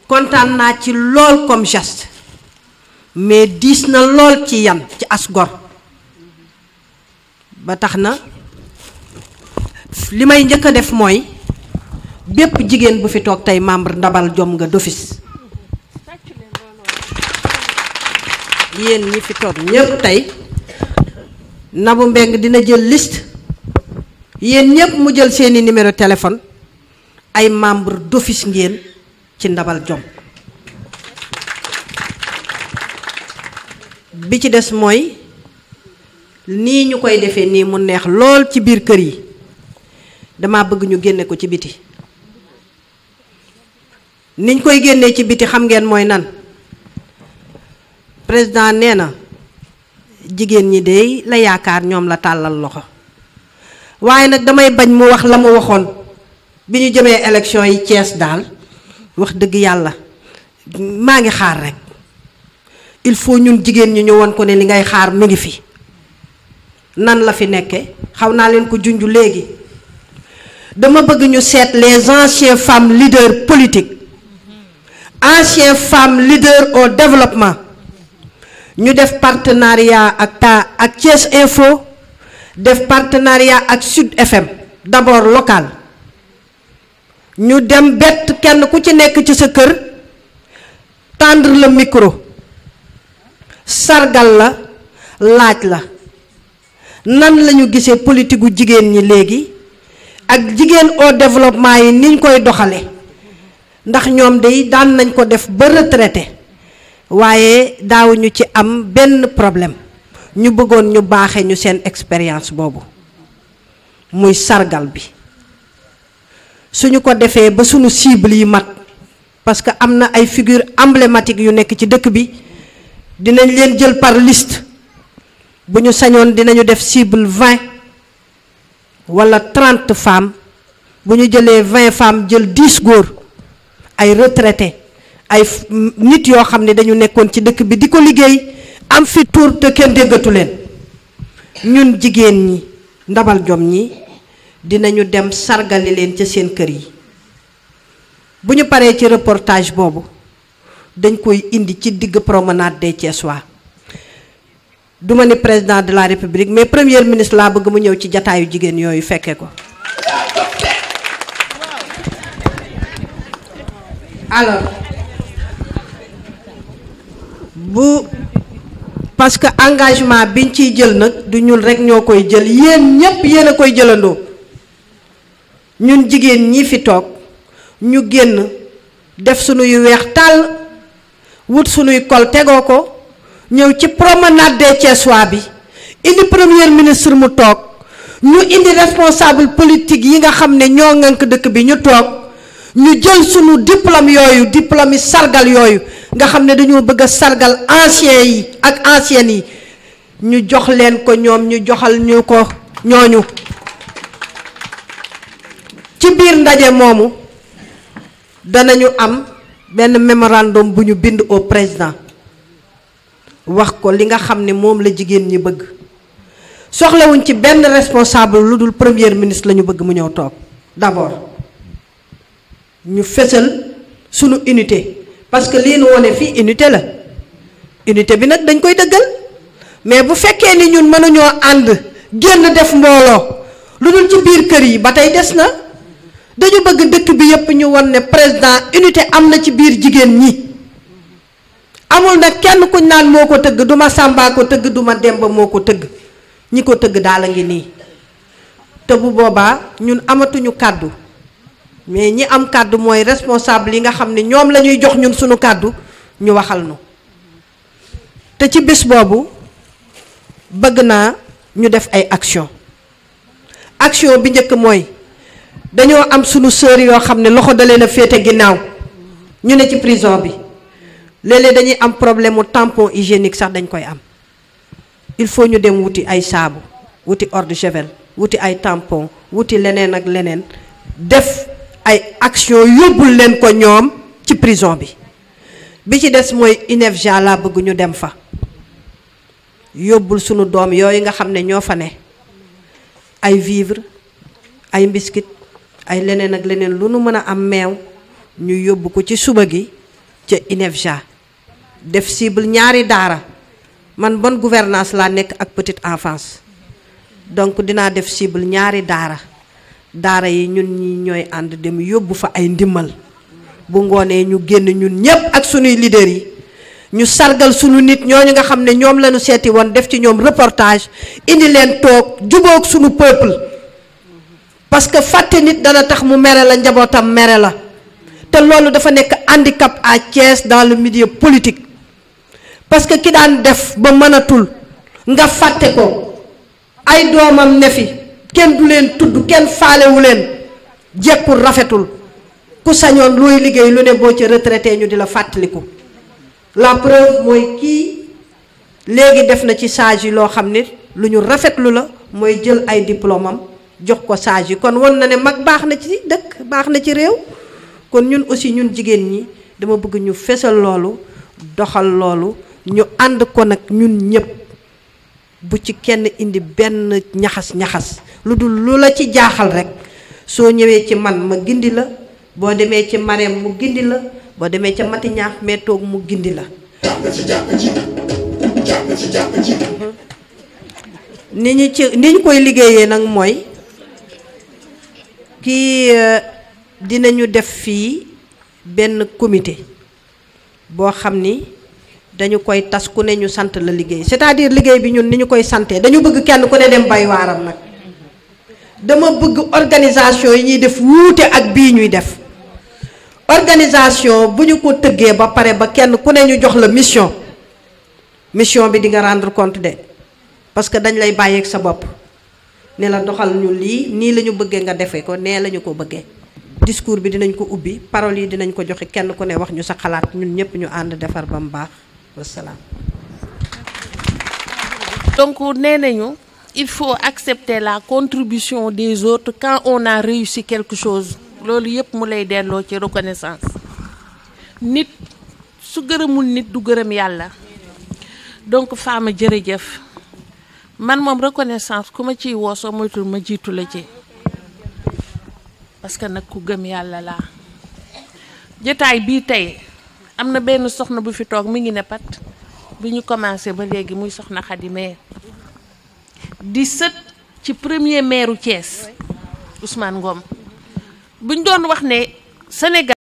kontaan naa ci lool comme geste mais diis na lool ci yan ci as gor ba tax na li may njëkk a def mooy bépp jigéen bu fi toog tey membre Ndabal Jom nga d'office yéen ñi fi toog ñépp tey Nabou Mbeng dina jël liste yéen ñépp mu jël seeni numéro téléphone ay membre d'office ngeen ci Ndabal Jom bi ci des mooy nii ñu koy defee nii mu neex lool ci biir kër yi dama bëgg ñu génne ko ci biti niñ koy génnee ci biti xam ngeen mooy nan président nee na jigéen ñi de la yaakaar ñoom la tàllal loxo waaye nag damay bañ mu wax la mu waxoon bi ñu jëmee élection yi Thiès daal wax dëgg yàlla maa ngi xaar rek il faut ñun jigéen ñi ñu won ko ne li ngay xaar mi ngi fi nan la fi nekke xaw naa leen ko junj léegi dama bëgg ñu seet les anciennes femmes leaders politiques anciennes femmes leaders au développement ñu def partenariat ak Thiès Info def partenariat ak Sud FM d'abord local ñu dem bett kenn ku ci nekk ci sa kër tendre le micro sargal la laaj la nan lañu gisee politique gu jigéen ñi léegi ak jigéen au développement yi niñ koy doxale ndax ñoom day daan nañ ko def ba retraité waaye daawuñu ci am benn problème ñu bëggoon ñu baaxe ñu seen expérience boobu muy sargal bi suñu ko defee ba suñu cible yi mat parce que am na ay figure emblématique yu nekk ci dëkk bi dinañ leen jël par liste bu ñu sañoon dinañu def cible 20 wala 30 femmes bu ñu jëlee 20 femmes jël 10 góor ay retraité ay nit yoo xam ne dañu nekkoon ci dëkk bi di ko liggéey am fi tur te kenn déggatu leen ñun jigéen ñi Ndabal Jom ñi dinañu dem sargali leen ca seen kër yi bu ñu paree ci reportage boobu dañ koy indi ci digg promenade des Thiessois duma ni président de la république mais premier ministre laa bëgg mu ñëw ci jataayu jigéen yooyu fekke ko alors parce que engagement biñ ciy jël nag du ñun rek ñoo koy jël yéen ñépp yéen a koy jëlandoo ñun jigéen ñi fi toog ñu génn def sunuy weex tàll wut sunuy kol tegoo ko ñëw ci promenade des Thiessois bi indi premier ministre mu toog ñu indi responsable politique yi nga xam ne ñoo ngànk dëkk bi ñu toog ñu jël sunu diplôme yooyu diplôme yi sargal yooyu nga xam ne dañoo bëgg a sargal anciens yi ak anciennes yi ñu jox leen ko ñoom ñu joxal ñu ko ñooñu ci biir ndaje moomu danañu am benn mémorandum bu ñu bind au président wax ko li nga xam ne moom la jigéen ñi bëgg soxlawuñ ci benn responsable lu dul premier ministre la ñu bëgg mu ñëw toog d'abord ñu fësal sunu unité parce que lii nu wone fii unité la unité bi nag dañ koy dëggal mais bu fekkee ni ñun mënuñoo ànd génn def mbooloo lu dul ci biir kër yi ba tey des na dañu bëgg dëkk bi yépp ñu won ne président unité am na ci biir jigéen ñi amul nag kenn kuñ naan moo ko tëgg duma Sàmba ko tëgg duma Demba moo ko tëgg ñi ko tëgg daal a ngi nii te bu boobaa ñun amatuñu kàddu mais ñi am kàddu mooy responsable yi nga xam ne ñoom la ñuy jox ñun suñu kàddu ñu waxal nu te ci bés boobu bëgg naa ñu def ay action bi njëkk mooy dañoo am sunu sœur yoo xam ne loxo da leen a féete ginnaaw ñu ne ci prison bi léeg-léeg dañuy am problème mu tampon hygiénique sax dañ koy am il faut ñu dem wuti ay saabu wuti eau de javel wuti ay tampon wuti leneen ak leneen def ay action yóbbul leen ko ñoom ci prison bi ci des mooy INEFJA laa bëgg ñu dem fa yóbbul sunu doom yooyu nga xam ne ñoo fa ne ay vivre ay mbiskit ay leneen ak leneen lu nu mën a am meew ñu yóbbu ko ci suba gi ca INEFJA def cible ñaari daara man bonne gouvernance laa nekk ak petite enfance donc dinaa def cible ñaari daara yi ñun ñi ñooy ànd dem yóbbu fa ay ndimmal bu ngoonee ñu génn ñun ñépp ak sunuy leader yi ñu sargal sunu nit ñooñu nga xam ne ñoom lañu seeti woon def ci ñoom reportage indi leen toog jubóog sunu peuple parce que fàtte nit dana tax mu mere la njabootam mere la te loolu dafa nekk handicap à Thiès dans le milieu politique parce que ki daan def ba mënatul nga fàtte ko ay doomam ne fi kenn du leen tudd kenn faalewu leen jekkul rafetul ku sañoon looy liggéey lu ne boo ci retraité ñu di la fàttaliku la preuve mooy kii léegi def na ci sage yi loo xam ne lu ñu rafetlu la mooy jël ay diplôme am jox ko sage yi kon won na ne mag baax na ci dëkk baax na ci réew kon ñun aussi ñun jigéen ñi dama bëgg ñu fesal loolu doxal loolu ñu ànd ko nag ñun ñëpp bu ci kenn indi benn ñaxas lu dul lu la ci jaaxal rek soo ñëwee ci man ma gindi la boo demee ci Marème mu gindi la boo demee ca Mati ñaax mais toog mu gindi la ni ñu koy liggéeyee nag mooy kii dinañu def fii benn comité boo xam ni dañu koy tas ku ne ñu sant la liggéey c'est-à-dire liggéey bi ñun ni ñu koy santee dañu bëgg kenn ku ne dem bay waaram nag dama bëgg organisation yi ñuy def wuute ak bii ñuy def organisation bu ñu ko tëggee ba pare ba kenn ku ne ñu jox la mission bi di nga rendre compte de parce que dañ lay bàyyeeg sa bopp ne la doxal ñu lii nii la ñu bëggee nga defee ko nee la ñu ko bëggee discours bi dinañ ko ubbi parole yi dinañ ko joxe kenn ku ne wax ñu sa xalaat ñun ñëpp ñu ànd defar ba mu baax wasalaam. donc nee nañu il faut accepter la contribution des autres quand on a réussi quelque chose loolu yëpp mu lay delloo ci reconnaissance nit su gërëmul nit du gërëm yàlla donc Fama jërëjëf man moom reconnaissance ku ma ciy woo soo moytul ma jiitu la ci parce que nag ku gëm yàlla laa jotaay bii tey am na benn soxna bu fi toog mi ngi ne pat bi ñu commencé ba léegi muy soxna Khady mais di sët ci premier maire u Thiès Ousmane Ngom buñ doon wax ne Sénégal